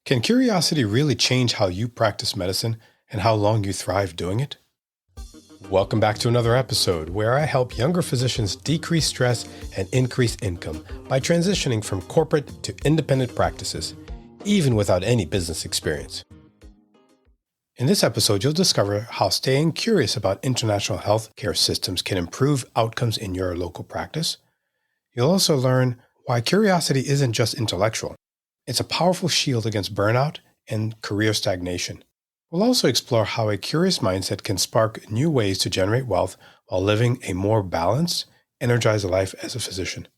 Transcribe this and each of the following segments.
Can curiosity really change how you practice medicine and how long you thrive doing it? Welcome back to another episode where I help younger physicians decrease stress and increase income by transitioning from corporate to independent practices, even without any business experience. In this episode, you'll discover how staying curious about international healthcare systems can improve outcomes in your local practice. You'll also learn why curiosity isn't just intellectual. It's a powerful shield against burnout and career stagnation. We'll also explore how a curious mindset can spark new ways to generate wealth while living a more balanced, energized life as a physician.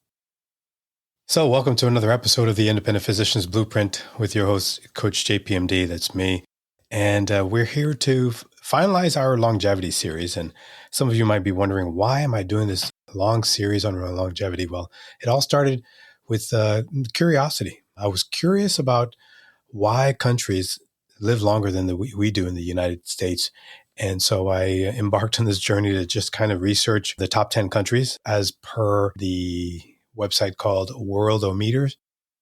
So, welcome to another episode of the Independent Physician's Blueprint with your host, Coach JPMD. That's me. And we're here to finalize our longevity series. And some of you might be wondering, why am I doing this long series on longevity? Well, it all started with curiosity. I was curious about why countries live longer than we do in the United States. And so I embarked on this journey to just kind of research the top 10 countries as per the website called Worldometers.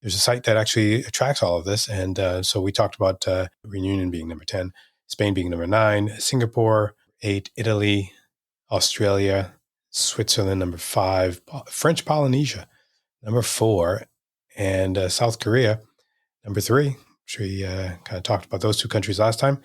There's a site that actually tracks all of this. And so we talked about Reunion being number 10, Spain being number 9, Singapore 8, Italy, Australia, Switzerland number 5, French Polynesia number 4, and South Korea number 3. I'm sure you kind of talked about those two countries last time.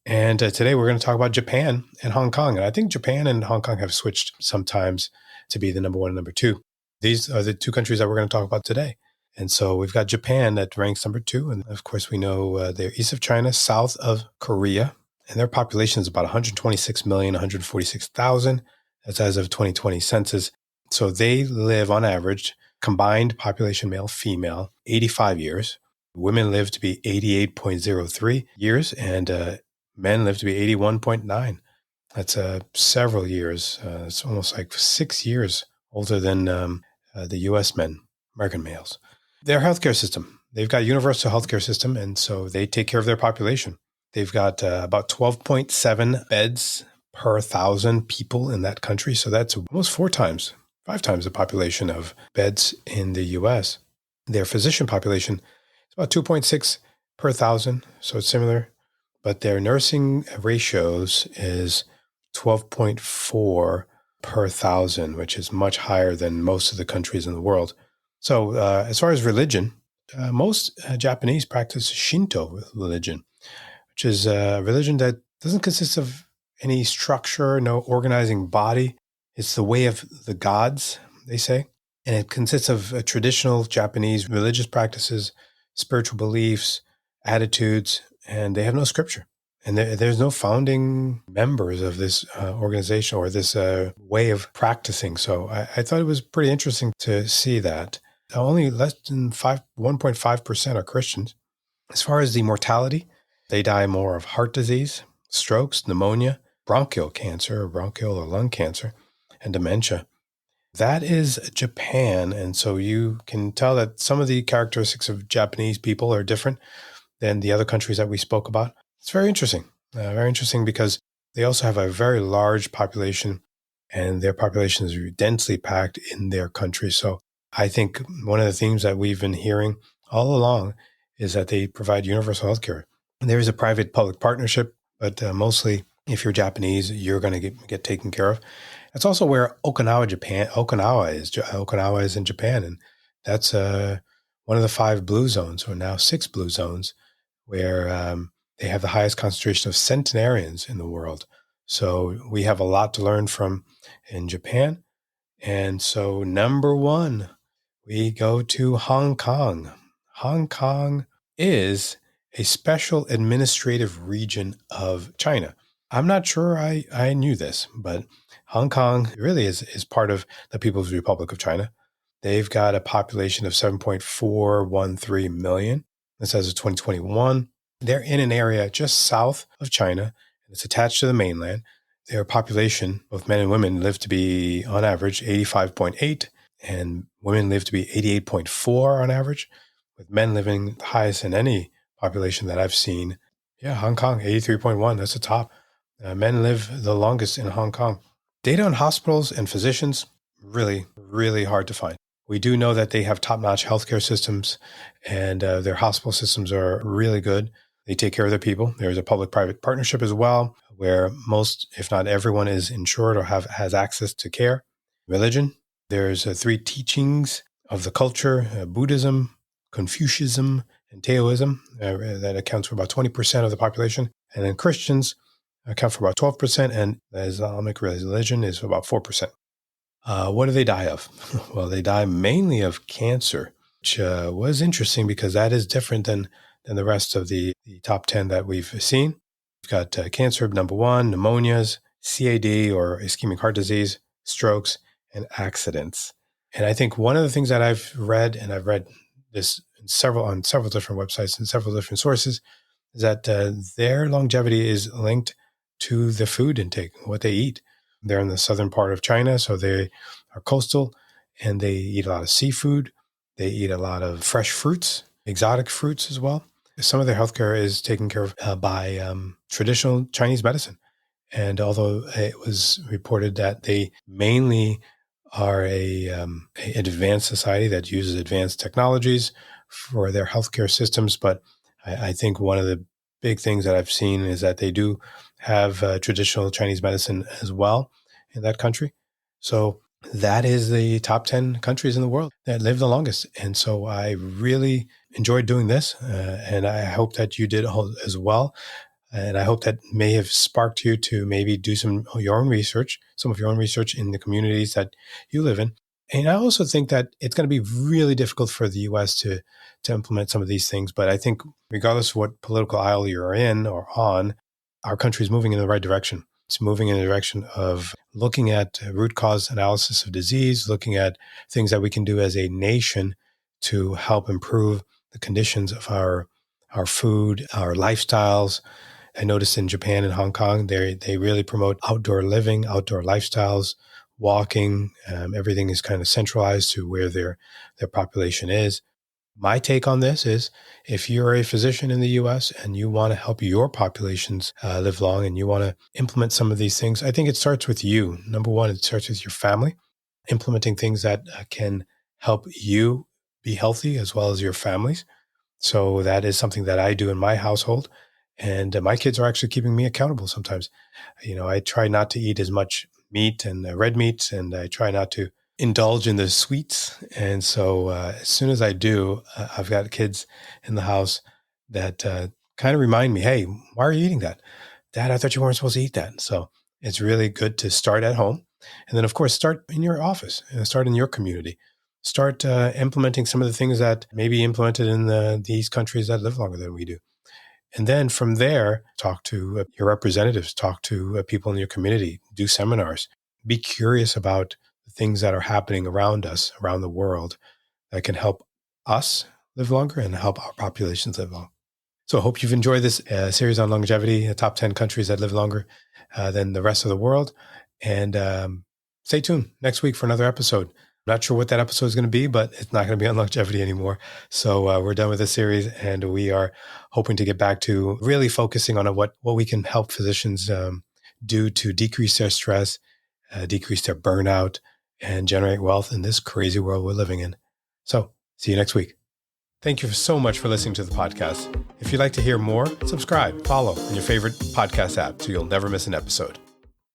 And today we're going to talk about Japan and Hong Kong. And I think Japan and Hong Kong have switched sometimes to be the number 1 and number 2. These are the two countries that we're going to talk about today. And so we've got Japan that ranks number 2. And of course, we know they're east of China, south of Korea. And their population is about 126,146,000. That's as of 2020 census. So they live on average, combined population male, female, 85 years. Women live to be 88.03 years, and men live to be 81.9. That's several years. It's almost like 6 years older than the U.S. men, American males. Their healthcare system, they've got a universal healthcare system, and so they take care of their population. They've got about 12.7 beds per 1,000 people in that country. So that's almost 5 times the population of beds in the U.S. Their physician population is about 2.6 per 1,000, so it's similar. But their nursing ratios is 12.4 per 1,000, which is much higher than most of the countries in the world. So as far as religion, most Japanese practice Shinto religion, which is a religion that doesn't consist of any structure, no organizing body. It's the way of the gods, they say. And it consists of traditional Japanese religious practices, spiritual beliefs, attitudes, and they have no scripture. And there's no founding members of this organization or this way of practicing. So I thought it was pretty interesting to see that. Only less than 1.5% are Christians. As far as the mortality, they die more of heart disease, strokes, pneumonia, bronchial cancer, or bronchial or lung cancer, and dementia. That is Japan. And so you can tell that some of the characteristics of Japanese people are different than the other countries that we spoke about. It's very interesting. Very interesting because they also have a very large population, and their population is densely packed in their country. So I think one of the themes that we've been hearing all along is that they provide universal healthcare. There is a private-public partnership, but mostly if you're Japanese, you're going to get taken care of. That's also where Okinawa is in Japan, and that's one of the 5 blue zones, or now 6 blue zones, where they have the highest concentration of centenarians in the world. So we have a lot to learn from in Japan. And so number 1, we go to Hong Kong. Hong Kong is a special administrative region of China. I'm not sure I knew this, but Hong Kong really is part of the People's Republic of China. They've got a population of 7.413 million. This as of 2021. They're in an area just south of China, and it's attached to the mainland. Their population, both men and women, live to be, on average, 85.8, and women live to be 88.4 on average, with men living the highest in any population that I've seen. Yeah, Hong Kong, 83.1, that's the top. Men live the longest in Hong Kong. Data on hospitals and physicians, really, really hard to find. We do know that they have top-notch healthcare systems, and their hospital systems are really good. They take care of their people. There's a public-private partnership as well, where most, if not everyone, is insured or has access to care. Religion, there's three teachings of the culture: Buddhism, Confucianism, and Taoism. That accounts for about 20% of the population. And then Christians account for about 12%, and the Islamic religion is about 4%. What do they die of? Well, they die mainly of cancer, which was interesting because that is different than the rest of the top 10 that we've seen. We've got cancer, number one, pneumonias, CAD or ischemic heart disease, strokes, and accidents. And I think one of the things that I've read, and I've read this on several different websites and several different sources, is that their longevity is linked to the food intake, what they eat. They're in the southern part of China, so they are coastal, and they eat a lot of seafood. They eat a lot of fresh fruits, exotic fruits as well. Some of their healthcare is taken care of by traditional Chinese medicine. And although it was reported that they mainly are an advanced society that uses advanced technologies for their healthcare systems, but I think one of the big things that I've seen is that they do have traditional Chinese medicine as well in that country. So that is the top 10 countries in the world that live the longest. And so I really enjoyed doing this, and I hope that you did as well. And I hope that may have sparked you to maybe do some of your own research in the communities that you live in. And I also think that it's going to be really difficult for the U.S. to implement some of these things. But I think regardless of what political aisle you're in or on, our country is moving in the right direction. It's moving in the direction of looking at root cause analysis of disease, looking at things that we can do as a nation to help improve the conditions of our food, our lifestyles. I noticed in Japan and Hong Kong, they really promote outdoor living, outdoor lifestyles, walking. Everything is kind of centralized to where their population is. My take on this is if you're a physician in the U.S. and you want to help your populations live long and you want to implement some of these things, I think it starts with you. Number one, it starts with your family, implementing things that can help you be healthy as well as your families. So that is something that I do in my household. And my kids are actually keeping me accountable sometimes. I try not to eat as much meat and red meat, and I try not to indulge in the sweets. And so as soon as I do, I've got kids in the house that kind of remind me, hey, why are you eating that? Dad, I thought you weren't supposed to eat that. So it's really good to start at home. And then, of course, start in your office and start in your community. Start implementing some of the things that may be implemented in these countries that live longer than we do. And then from there, talk to your representatives, talk to people in your community, do seminars, be curious about the things that are happening around us, around the world, that can help us live longer and help our populations live long. So I hope you've enjoyed this series on longevity, the top 10 countries that live longer than the rest of the world. And stay tuned next week for another episode. I'm not sure what that episode is going to be, but it's not going to be on longevity anymore. So we're done with this series, and we are hoping to get back to really focusing on what we can help physicians do to decrease their stress, decrease their burnout, and generate wealth in this crazy world we're living in. So see you next week. Thank you so much for listening to the podcast. If you'd like to hear more, subscribe, follow in your favorite podcast app so you'll never miss an episode.